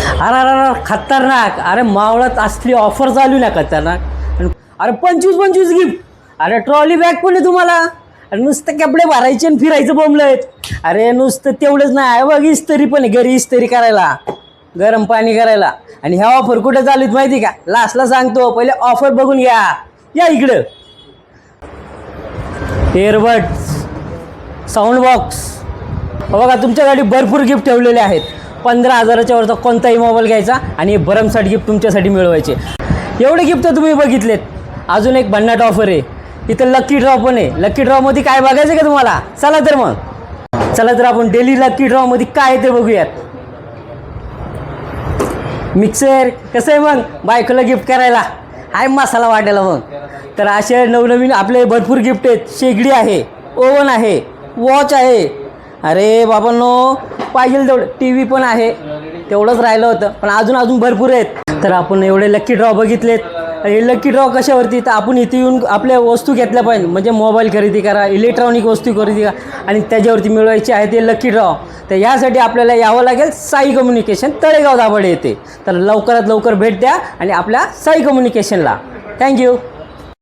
अरे अरे अरे खतरनाक. अरे मावळात असली ऑफर चालू ना खतरनाक. अरे 25 गिफ्ट. अरे ट्रॉली बॅग पण आहे तुम्हाला. अरे नुसतं कपडे भरायचे आणि फिरायचं बोंबलत. अरे नुसतं तेवढंच नाही बघ, इस्त्री पण आहे घरी, इस्त्री करायला, गरम पाणी करायला. आणि ह्या ऑफर कुठे चालू आहेत माहिती का? लास्टला सांगतो, पहिले ऑफर बघून घ्या. या इकडं. एअरबड्स, साऊंड बॉक्स बघा, तुमच्यासाठी भरपूर गिफ्ट ठेवलेले आहेत. 15,000च्या वरचा कोणताही मोबाईल घ्यायचा आणि भरमसाठ गिफ्ट तुमच्यासाठी मिळवायचे. एवढे गिफ्ट तुम्ही बघितलेत. अजून एक भन्नाट ऑफर आहे इथं. लकी ड्रॉ पण आहे. लकी ड्रॉमध्ये काय बघायचं का तुम्हाला? चला तर मग, चला तर आपण डेली लकी ड्रॉमध्ये काय आहे ते बघूयात. मिक्सर कसं आहे मग बायकोला गिफ्ट करायला, हाय मसाला वाटायला मग. तर असे नवनवीन आपले भरपूर गिफ्ट आहेत. शेगडी आहे, ओव्हन आहे, वॉच आहे. अरे बाबांनो, पाहिजे तेवढं. टी व्ही पण आहे, तेवढंच राहिलं होतं, पण अजून भरपूर आहेत. तर आपण एवढे लकी ड्रॉ बघितलेत. हे लकी ड्रॉ कशावरती? तर आपण इथे येऊन आपल्या वस्तू घेतल्या पाहिजे, म्हणजे मोबाईल खरेदी करा, इलेक्ट्रॉनिक वस्तू खरेदी करा आणि त्याच्यावरती मिळवायची आहे ते लकी ड्रॉ. तर यासाठी आपल्याला यावं लागेल साई कम्युनिकेशन, तळेगाव दाभाडे येते. तर लवकरात लवकर भेट द्या आणि आपल्या साई कम्युनिकेशनला. थँक्यू.